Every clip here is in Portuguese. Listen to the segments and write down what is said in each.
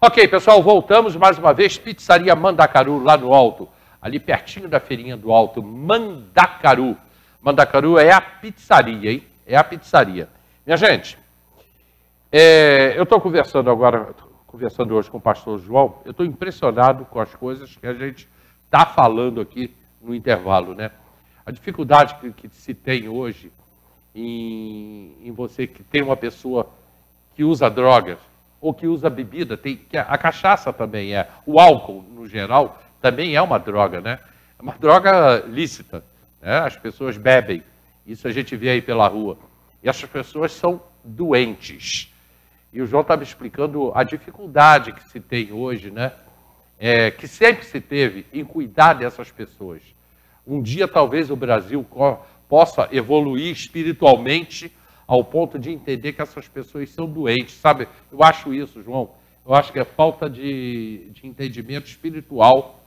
Ok, pessoal, voltamos mais uma vez. Pizzaria Mandacaru, lá no Alto. Ali pertinho da feirinha do Alto. Mandacaru. Mandacaru é a pizzaria, hein? É a pizzaria. Minha gente, eu estou conversando hoje com o pastor João. Eu estou impressionado com as coisas que a gente está falando aqui no intervalo, né? A dificuldade que se tem hoje em você que tem uma pessoa que usa drogas, ou que usa bebida, a cachaça também é, o álcool, no geral, também é uma droga, né? É uma droga lícita, né? As pessoas bebem, isso a gente vê aí pela rua. E essas pessoas são doentes. E o João estava explicando a dificuldade que se tem hoje, né? Que sempre se teve em cuidar dessas pessoas. Um dia, talvez, o Brasil possa evoluir espiritualmente ao ponto de entender que essas pessoas são doentes, sabe? Eu acho isso, João. Eu acho que é falta de entendimento espiritual,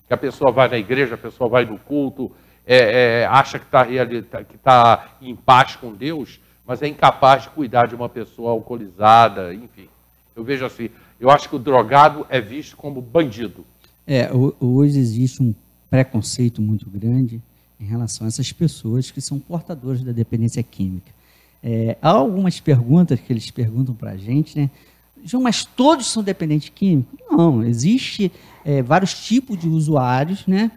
que a pessoa vai na igreja, a pessoa vai no culto, acha que está em paz com Deus, mas é incapaz de cuidar de uma pessoa alcoolizada, enfim. Eu vejo assim, eu acho que o drogado é visto como bandido. Hoje existe um preconceito muito grande em relação a essas pessoas que são portadoras da dependência química. Há algumas perguntas que eles perguntam para a gente, né? João, mas todos são dependentes químicos? Não, existe vários tipos de usuários, né?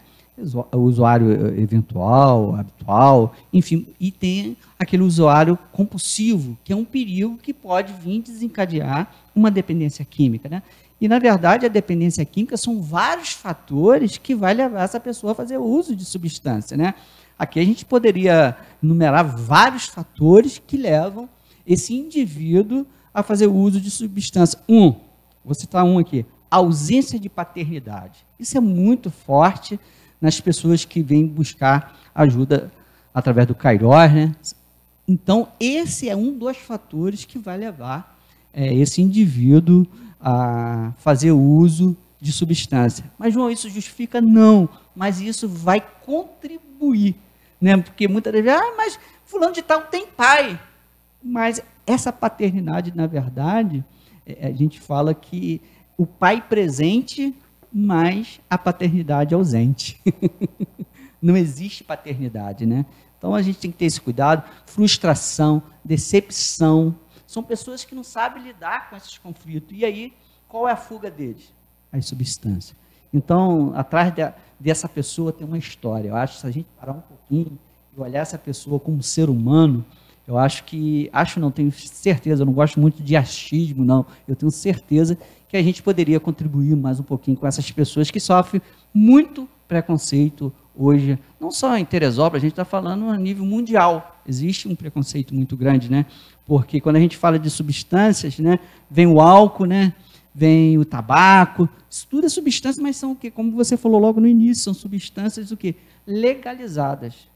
O usuário eventual, habitual, enfim, e tem aquele usuário compulsivo, que é um perigo que pode vir desencadear uma dependência química, né? E, na verdade, a dependência química são vários fatores que vai levar essa pessoa a fazer uso de substância, né? Aqui a gente poderia numerar vários fatores que levam esse indivíduo a fazer uso de substância. Vou citar um aqui, ausência de paternidade. Isso é muito forte nas pessoas que vêm buscar ajuda através do Kairos, né? Então, esse é um dos fatores que vai levar esse indivíduo a fazer uso de substância. Mas, João, isso justifica? Não, mas isso vai contribuir, né? Porque muitas vezes, mas fulano de tal tem pai. Mas essa paternidade, na verdade, a gente fala que o pai presente, mas a paternidade ausente. Não existe paternidade, né? Então a gente tem que ter esse cuidado. Frustração, decepção. São pessoas que não sabem lidar com esses conflitos. E aí, qual é a fuga deles? As substâncias. Então, atrás dessa pessoa tem uma história. Eu acho que se a gente parar um pouquinho e olhar essa pessoa como ser humano, eu tenho certeza, eu não gosto muito de achismo, não. Eu tenho certeza que a gente poderia contribuir mais um pouquinho com essas pessoas que sofrem muito preconceito hoje. Não só em Teresópolis, a gente está falando a nível mundial. Existe um preconceito muito grande, né? Porque quando a gente fala de substâncias, né, vem o álcool, né? Vem o tabaco, isso tudo é substância, mas são o quê? Como você falou logo no início, são substâncias o quê? Legalizadas.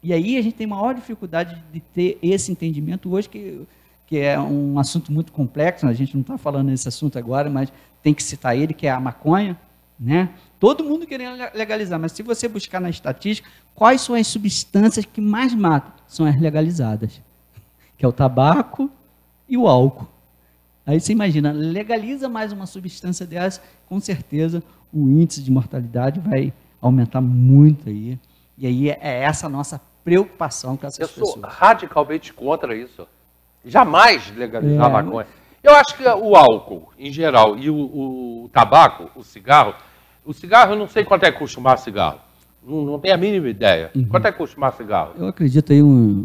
E aí a gente tem maior dificuldade de ter esse entendimento hoje, que é um assunto muito complexo, a gente não está falando nesse assunto agora, mas tem que citar ele, que é a maconha, né? Todo mundo querendo legalizar, mas se você buscar na estatística, quais são as substâncias que mais matam? São as legalizadas, que é o tabaco e o álcool. Aí você imagina, legaliza mais uma substância dessa, com certeza o índice de mortalidade vai aumentar muito aí. E aí é essa a nossa preocupação com essas pessoas. Eu sou radicalmente contra isso. Jamais legalizar a maconha. Eu acho que o álcool, em geral, e o tabaco, o cigarro eu não sei quanto é que custa um cigarro. Não tenho a mínima ideia. Quanto é que custa um cigarro? Eu acredito aí,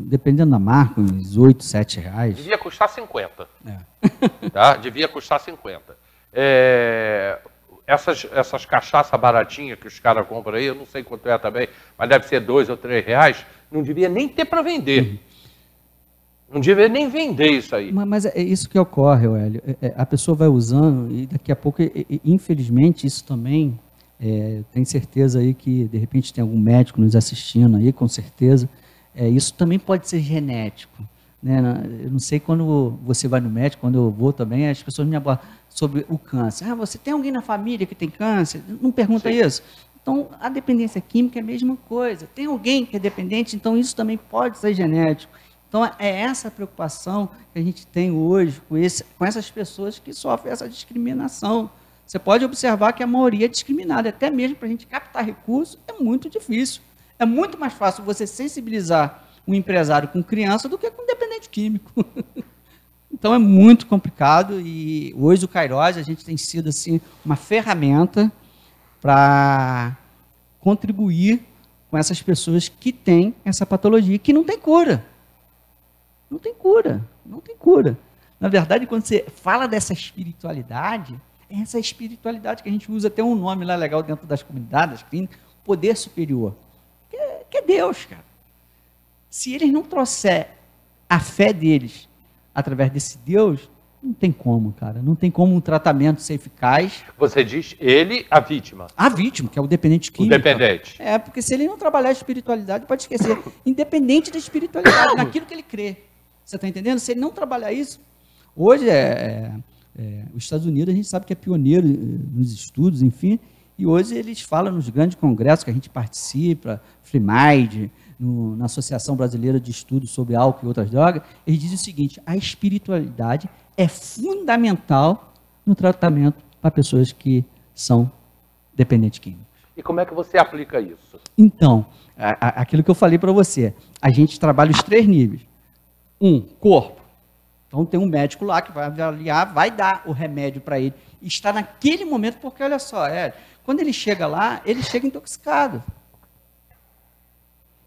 dependendo da marca, uns 8, 7 reais. Devia custar 50. Tá? Devia custar 50. Essas cachaças baratinhas que os caras compram aí, eu não sei quanto é também, mas deve ser 2 ou 3 reais, não devia nem ter para vender. Não devia nem vender isso aí. Mas é isso que ocorre, Hélio. A pessoa vai usando e daqui a pouco, infelizmente, isso também, tenho certeza aí que de repente tem algum médico nos assistindo aí, com certeza, isso também pode ser genético. Né? Eu não sei quando você vai no médico, quando eu vou também, as pessoas me abordam sobre o câncer. Você tem alguém na família que tem câncer? Não pergunta isso. Então, a dependência química é a mesma coisa. Tem alguém que é dependente, então isso também pode ser genético. Então, é essa preocupação que a gente tem hoje com essas pessoas que sofrem essa discriminação. Você pode observar que a maioria é discriminada, até mesmo para a gente captar recursos, é muito difícil. É muito mais fácil você sensibilizar um empresário com criança do que com dependente químico. Então, é muito complicado e hoje o Kairos, a gente tem sido assim, uma ferramenta para contribuir com essas pessoas que têm essa patologia, que não tem cura. Não tem cura, não tem cura. Na verdade, quando você fala dessa espiritualidade, é essa espiritualidade que a gente usa até um nome lá legal dentro das comunidades, das clínicas, poder superior, que é Deus, cara. Se eles não trouxerem a fé deles através desse Deus, não tem como, cara. Não tem como um tratamento ser eficaz. Você diz ele, a vítima. A vítima, que é o dependente químico. O dependente. É, porque se ele não trabalhar a espiritualidade, pode esquecer. Independente da espiritualidade, naquilo que ele crê. Você está entendendo? Se ele não trabalhar isso... Hoje, os Estados Unidos, a gente sabe que é pioneiro nos estudos, enfim, e hoje eles falam nos grandes congressos que a gente participa, FreeMind, na Associação Brasileira de Estudos sobre Álcool e Outras Drogas, eles dizem o seguinte: a espiritualidade é fundamental no tratamento para pessoas que são dependentes químicos. E como é que você aplica isso? Então, aquilo que eu falei para você, a gente trabalha os 3 níveis. Corpo. Então tem um médico lá que vai avaliar, vai dar o remédio para ele. E está naquele momento, porque olha só, quando ele chega lá, ele chega intoxicado.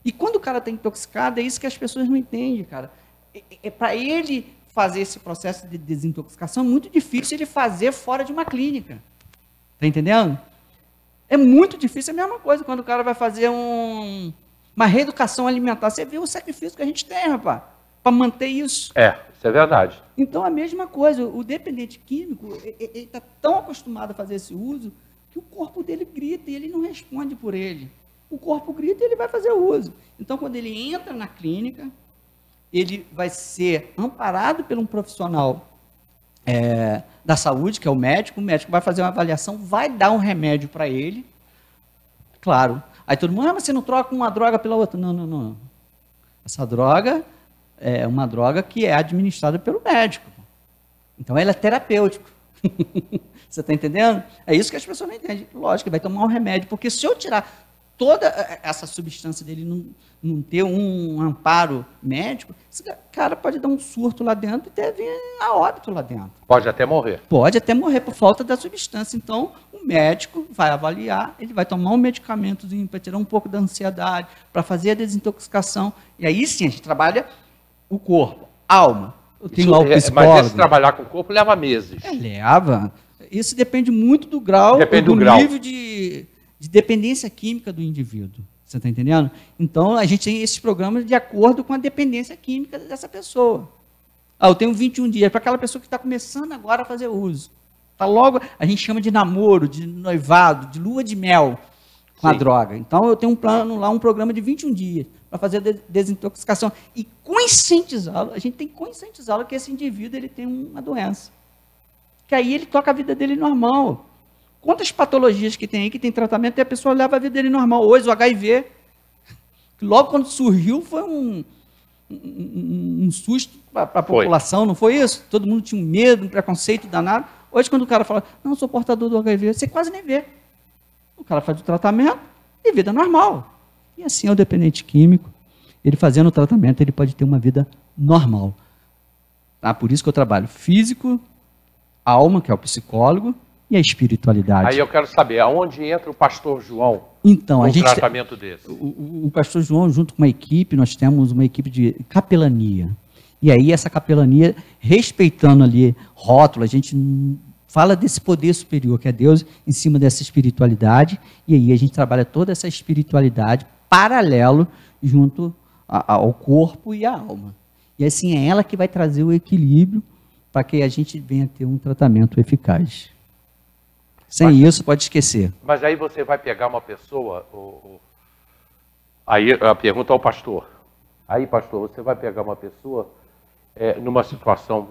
E quando o cara está intoxicado, é isso que as pessoas não entendem, cara. Para ele fazer esse processo de desintoxicação, é muito difícil ele fazer fora de uma clínica. Está entendendo? É muito difícil, é a mesma coisa quando o cara vai fazer uma reeducação alimentar. Você vê o sacrifício que a gente tem, rapaz, para manter isso. Isso é verdade. Então, a mesma coisa, o dependente químico, ele está tão acostumado a fazer esse uso que o corpo dele grita e ele não responde por ele. O corpo grita e ele vai fazer o uso. Então, quando ele entra na clínica, ele vai ser amparado por um profissional da saúde, que é o médico vai fazer uma avaliação, vai dar um remédio para ele, claro. Aí todo mundo, mas você não troca uma droga pela outra. Não. Essa droga é uma droga que é administrada pelo médico. Então, ela é terapêutico. Você está entendendo? É isso que as pessoas não entendem. Lógico, vai tomar um remédio, porque se eu tirar toda essa substância dele não ter um amparo médico, esse cara pode dar um surto lá dentro e ter vir a óbito lá dentro. Pode até morrer. Pode até morrer por falta da substância. Então, o médico vai avaliar, ele vai tomar um medicamentozinho para tirar um pouco da ansiedade, para fazer a desintoxicação. E aí sim, a gente trabalha o corpo, a alma. Eu tenho lá o psicólogo. Mas esse trabalhar com o corpo leva meses. Leva. Isso depende muito do grau, nível de dependência química do indivíduo. Você está entendendo? Então, a gente tem esses programas de acordo com a dependência química dessa pessoa. Eu tenho 21 dias para aquela pessoa que está começando agora a fazer uso. Tá logo, a gente chama de namoro, de noivado, de lua de mel com a droga. Então, eu tenho um plano lá, um programa de 21 dias para fazer a desintoxicação. E conscientizá-lo, a gente tem que conscientizá-lo que esse indivíduo ele tem uma doença. Que aí ele toca a vida dele normal. Quantas patologias que tem aí, que tem tratamento, e a pessoa leva a vida dele normal. Hoje, o HIV, logo quando surgiu, foi um susto para a população, não foi isso? Todo mundo tinha um medo, um preconceito danado. Hoje, quando o cara fala, não, eu sou portador do HIV, você quase nem vê. O cara faz o tratamento e vida normal. E assim é o dependente químico. Ele fazendo o tratamento, ele pode ter uma vida normal. Tá? Por isso que eu trabalho físico, alma, que é o psicólogo, e a espiritualidade. Aí eu quero saber, aonde entra o pastor João então, a gente tratamento desse? O pastor João, junto com uma equipe, nós temos uma equipe de capelania. E aí essa capelania, respeitando ali rótulo, a gente fala desse poder superior, que é Deus, em cima dessa espiritualidade, e aí a gente trabalha toda essa espiritualidade paralelo junto ao corpo e à alma. E assim é ela que vai trazer o equilíbrio para que a gente venha ter um tratamento eficaz. Sem isso, pode esquecer. Mas aí você vai pegar uma pessoa... Aí a pergunta ao pastor. Aí, pastor, você vai pegar uma pessoa numa situação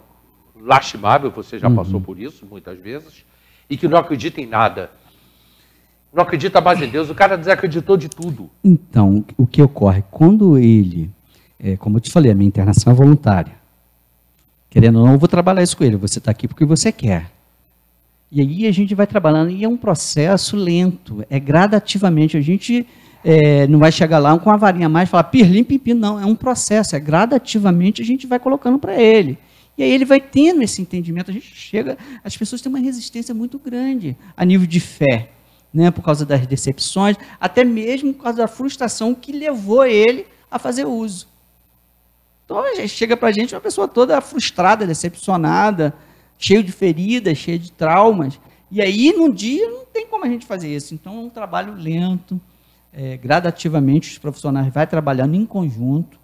lastimável, você já passou por isso muitas vezes, e que não acredita em nada. Não acredita mais em Deus, o cara desacreditou de tudo. Então, o que ocorre? Quando ele como eu te falei, a minha internação é voluntária. Querendo ou não, eu vou trabalhar isso com ele. Você está aqui porque você quer. E aí a gente vai trabalhando, e é um processo lento, é gradativamente. A gente não vai chegar lá com a varinha a mais e falar pirlim, pimpim, não. É um processo, gradativamente a gente vai colocando para ele. E aí ele vai tendo esse entendimento. A gente chega, as pessoas têm uma resistência muito grande a nível de fé, né, por causa das decepções, até mesmo por causa da frustração que levou ele a fazer uso. Então, chega para a gente uma pessoa toda frustrada, decepcionada, cheio de feridas, cheio de traumas. E aí, num dia, não tem como a gente fazer isso. Então, é um trabalho lento, gradativamente, os profissionais vão trabalhando em conjunto,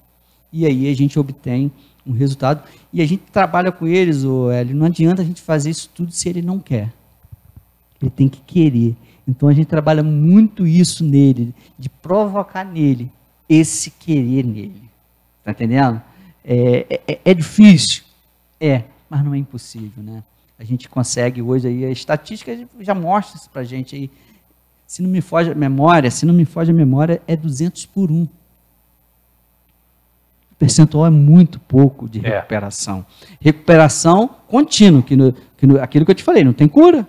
e aí a gente obtém um resultado. E a gente trabalha com eles, Hélio, não adianta a gente fazer isso tudo se ele não quer. Ele tem que querer. Então, a gente trabalha muito isso nele, de provocar nele esse querer nele. Está entendendo? É difícil? Mas não é impossível, né? A gente consegue hoje, aí, a estatística já mostra isso para a gente aí. Se não me foge a memória, é 200 por 1. O percentual é muito pouco de recuperação. Recuperação contínua, aquilo que eu te falei, não tem cura.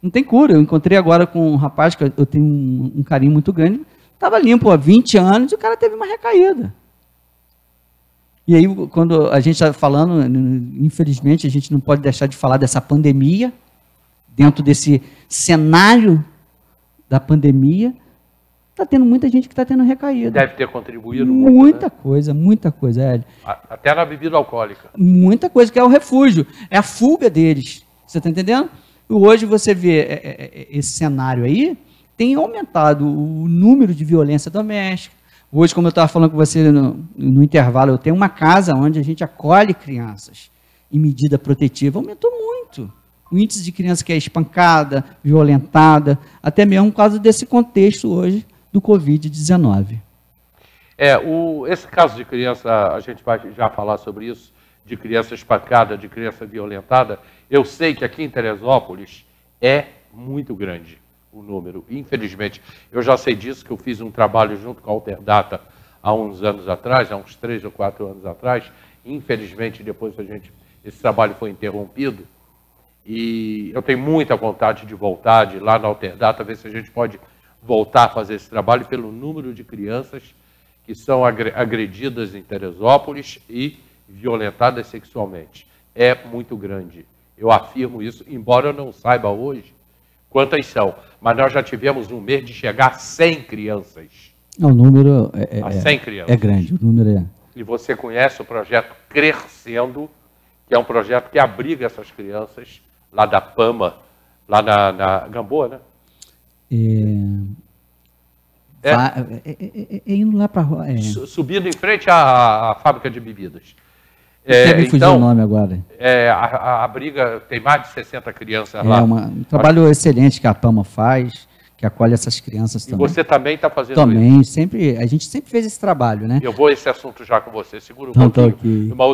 Não tem cura. Eu encontrei agora com um rapaz que eu tenho um carinho muito grande, estava limpo há 20 anos e o cara teve uma recaída. E aí, quando a gente está falando, infelizmente, a gente não pode deixar de falar dessa pandemia, dentro desse cenário da pandemia, está tendo muita gente que está tendo recaída. Deve ter contribuído muita né? coisa, Hélio. Até na bebida alcoólica. Muita coisa, que é o refúgio, é a fuga deles. Você está entendendo? E hoje você vê esse cenário aí, tem aumentado o número de violência doméstica. Hoje, como eu estava falando com você no intervalo, eu tenho uma casa onde a gente acolhe crianças em medida protetiva. Aumentou muito o índice de criança que é espancada, violentada, até mesmo por causa desse contexto hoje do Covid-19. Esse caso de criança, a gente vai já falar sobre isso, de criança espancada, de criança violentada. Eu sei que aqui em Teresópolis é muito grande o número, infelizmente. Eu já sei disso, que eu fiz um trabalho junto com a Alterdata há uns anos atrás, há uns 3 ou 4 anos atrás. Infelizmente, depois esse trabalho foi interrompido. E eu tenho muita vontade de voltar de lá na Alterdata, ver se a gente pode voltar a fazer esse trabalho pelo número de crianças que são agredidas em Teresópolis e violentadas sexualmente. É muito grande. Eu afirmo isso, embora eu não saiba hoje quantas são, mas nós já tivemos um mês de chegar a 100 crianças. O número 100 crianças. É grande, o número é. E você conhece o projeto Crescendo, que é um projeto que abriga essas crianças lá da Pama, lá na Gamboa, né? Indo lá para subindo em frente à fábrica de bebidas. Me fugiu o nome agora. A abriga tem mais de 60 crianças lá. Um trabalho excelente que a PAMA faz, que acolhe essas crianças também. E você também está fazendo também, isso? Também, a gente sempre fez esse trabalho, né? Eu vou a esse assunto já com você, segura um pouquinho. Okay. Uma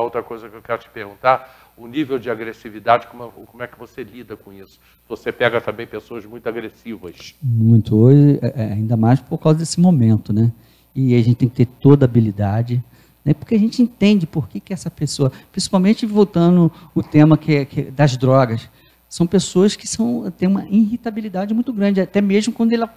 outra coisa que eu quero te perguntar, o nível de agressividade, como é que você lida com isso? Você pega também pessoas muito agressivas. Muito, hoje, ainda mais por causa desse momento, né? E a gente tem que ter toda a habilidade, né? Porque a gente entende por que essa pessoa, principalmente voltando o tema das drogas, são pessoas que têm uma irritabilidade muito grande, até mesmo quando ela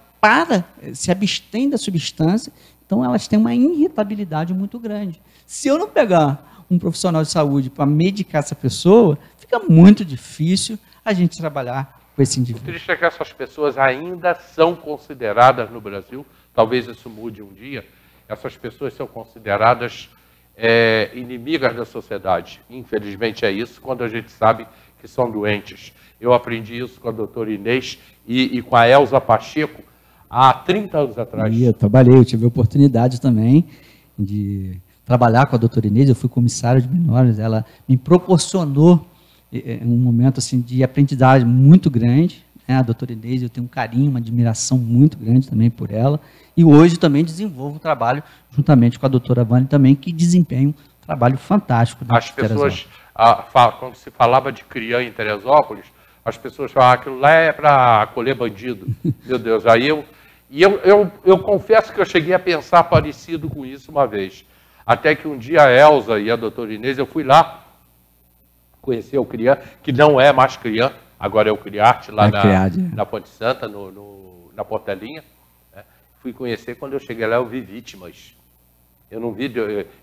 se abstém da substância, então elas têm uma irritabilidade muito grande. Se eu não pegar um profissional de saúde para medicar essa pessoa, fica muito difícil a gente trabalhar com esse indivíduo. O triste é que essas pessoas ainda são consideradas no Brasil, talvez isso mude um dia, essas pessoas são consideradas inimigas da sociedade. Infelizmente é isso, quando a gente sabe que são doentes. Eu aprendi isso com a doutora Inês e com a Elza Pacheco há 30 anos atrás. Eu tive a oportunidade também de trabalhar com a doutora Inês, eu fui comissário de menores, ela me proporcionou um momento assim, de aprendizagem muito grande, né? A doutora Inês, eu tenho um carinho, uma admiração muito grande também por ela, e hoje também desenvolvo um trabalho juntamente com a doutora Vânia também, que desempenha um trabalho fantástico. As pessoas, quando se falava de CRIAM em Teresópolis, as pessoas falavam, aquilo lá é para acolher bandido. Meu Deus, aí E eu confesso que eu cheguei a pensar parecido com isso uma vez. Até que um dia a Elza e a doutora Inês, eu fui lá conhecer o CRIAN, que não é mais CRIAN, agora é o CRIARTE, lá na Ponte Santa, na Portelinha. Né? Fui conhecer, quando eu cheguei lá eu vi vítimas. Eu não vi,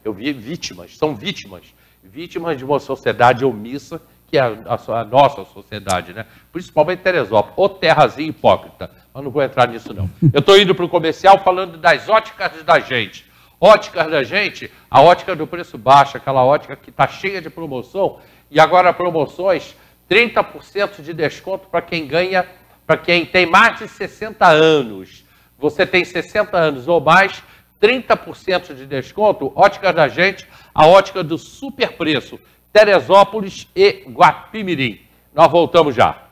eu vi vítimas, são vítimas. Vítimas de uma sociedade omissa, que é a nossa sociedade, né? Principalmente Teresópolis, ou terrazinha hipócrita. Mas não vou entrar nisso, não. Eu estou indo para o comercial falando das óticas da gente. Óticas da gente, a ótica do preço baixo, aquela ótica que está cheia de promoção, e agora promoções, 30% de desconto para quem ganha, para quem tem mais de 60 anos. Você tem 60 anos ou mais, 30% de desconto, óticas da gente, a ótica do super preço, Teresópolis e Guapimirim. Nós voltamos já.